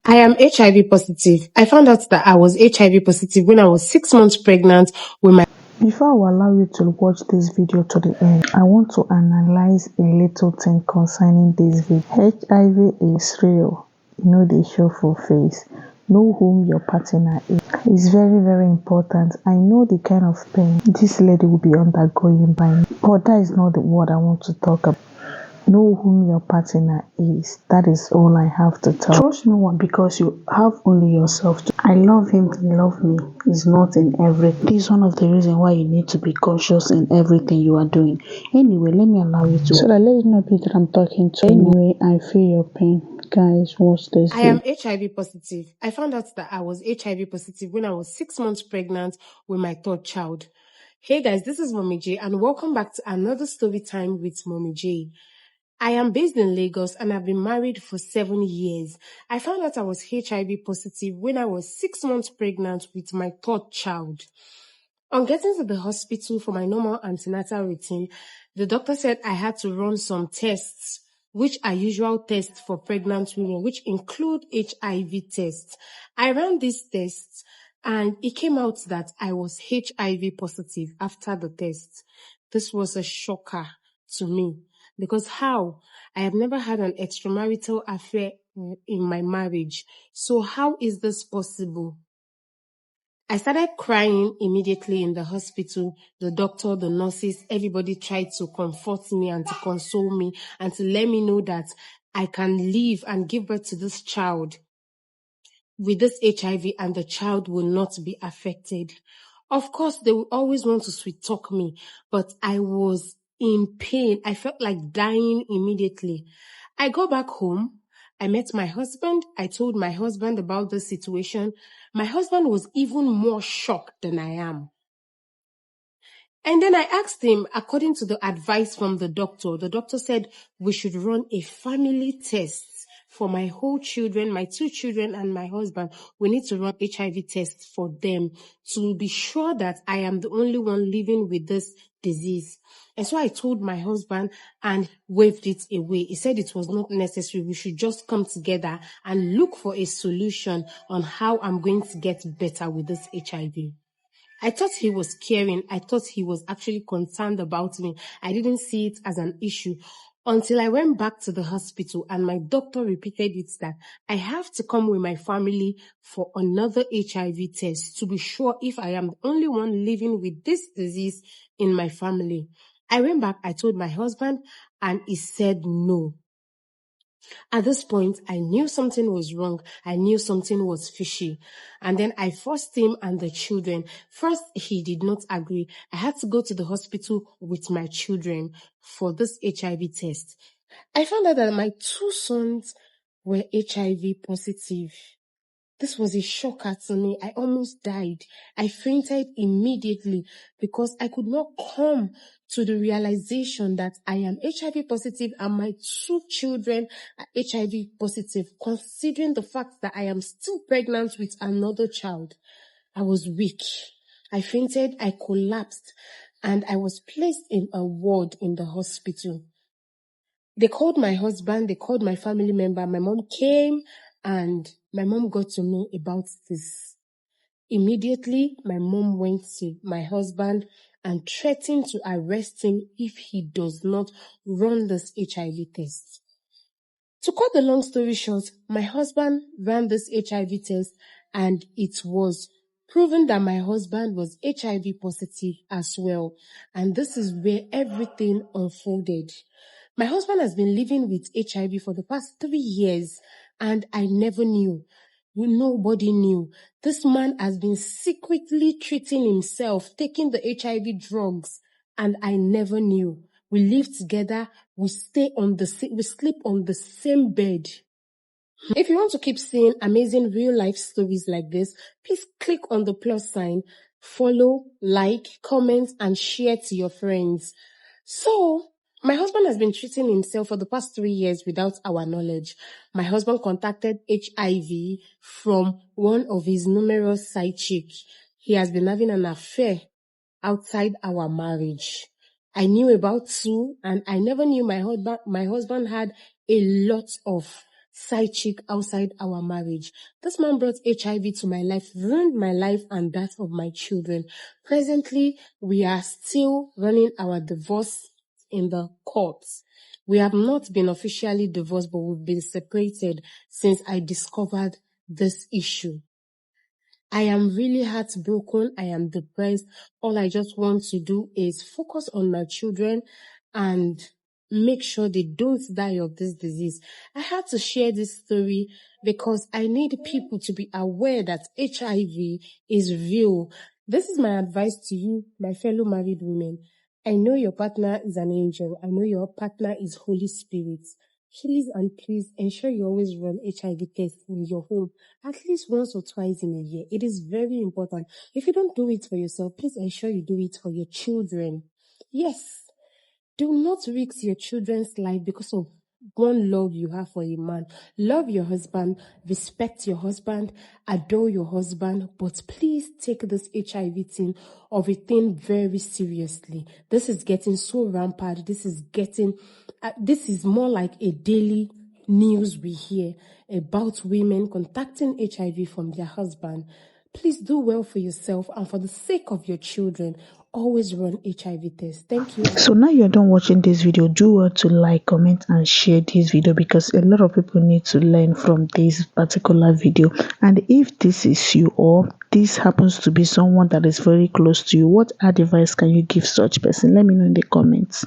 I am HIV positive. I found out that I was HIV positive when I was 6 months pregnant with my. Before I will allow you to watch this video to the end, I want to analyze a little thing concerning this video. HIV is real. They show for face. Know whom your partner is. It's very, very important. I know the kind of pain this lady will be undergoing by now, but that is not the word I want to talk about. Know whom your partner is. That is all I have to tell. Trust no one because you have only yourself. I love him, he love me. It's not in everything. This is one of the reasons why you need to be cautious in everything you are doing. Anyway, let me allow you to. So that let it not be that I'm talking to. Anyway, I feel your pain. Guys, watch this. I am HIV positive. I found out that I was HIV positive when I was 6 months pregnant with my third child. Hey guys, this is Mommy J and welcome back to another story time with Mommy J. I am based in Lagos and I've been married for 7 years. I found out I was HIV positive when I was 6 months pregnant with my third child. On getting to the hospital for my normal antenatal routine, the doctor said I had to run some tests, which are usual tests for pregnant women, which include HIV tests. I ran these tests and it came out that I was HIV positive after the test. This was a shocker to me because how? I have never had an extramarital affair in my marriage. So how is this possible? I started crying immediately in the hospital. The doctor, the nurses, everybody tried to comfort me and to console me and to let me know that I can live and give birth to this child with this HIV and the child will not be affected. Of course, they will always want to sweet talk me, but I was in pain. I felt like dying immediately. I go back home. I met my husband. I told my husband about the situation. My husband was even more shocked than I am. And then I asked him, according to the advice from the doctor said we should run a family test for my whole children, my 2 children and my husband. We need to run HIV tests for them to be sure that I am the only one living with this disease. And so I told my husband and waved it away. He said it was not necessary. We should just come together and look for a solution on how I'm going to get better with this HIV. I thought he was caring. I thought he was actually concerned about me. I didn't see it as an issue until I went back to the hospital and my doctor repeated it that I have to come with my family for another HIV test to be sure if I am the only one living with this disease in my family. I went back, I told my husband, and he said no. At this point, I knew something was wrong. I knew something was fishy. And then I forced him and the children. First, he did not agree. I had to go to the hospital with my children for this HIV test. I found out that my 2 sons were HIV positive. This was a shocker to me. I almost died. I fainted immediately because I could not come to the realization that I am HIV positive and my 2 children are HIV positive, considering the fact that I am still pregnant with another child. I was weak. I fainted, I collapsed, and I was placed in a ward in the hospital. They called my husband, they called my family member. My mom came and my mom got to know about this. Immediately, my mom went to my husband and threatened to arrest him if he does not run this HIV test. To cut the long story short, my husband ran this HIV test and it was proven that my husband was HIV positive as well. And this is where everything unfolded. My husband has been living with HIV for the past 3 years and I never knew. Nobody knew. This man has been secretly treating himself, taking the HIV drugs, and I never knew. We live together, we sleep on the same bed. If you want to keep seeing amazing real life stories like this, please click on the plus sign, follow, like, comment, and share to your friends. So, my husband has been treating himself for the past 3 years without our knowledge. My husband contacted HIV from one of his numerous side chicks. He has been having an affair outside our marriage. I knew about 2 and I never knew my husband had a lot of side chick outside our marriage. This man brought HIV to my life, ruined my life and that of my children. Presently, we are still running our divorce in the courts. We have not been officially divorced, but we've been separated since I discovered this issue. I am really heartbroken. I am depressed. All I just want to do is focus on my children and make sure they don't die of this disease. I had to share this story because I need people to be aware that HIV is real. This is my advice to you, my fellow married women. I know your partner is an angel. I know your partner is Holy Spirit. Please and please ensure you always run HIV tests in your home at least once or twice in a year. It is very important. If you don't do it for yourself, please ensure you do it for your children. Yes, do not risk your children's life because of one love you have for a man. Love your husband, respect your husband, adore your husband, but please take this HIV thing of a thing very seriously. This is getting so rampant. This is more like a daily news we hear about women contacting HIV from their husband. Please do well for yourself and for the sake of your children. Always run HIV tests. Thank you. So now you're done watching this video, do well to like, comment and share this video because a lot of people need to learn from this particular video. And if this is you or this happens to be someone that is very close to you, what advice can you give such person? Let me know in the comments.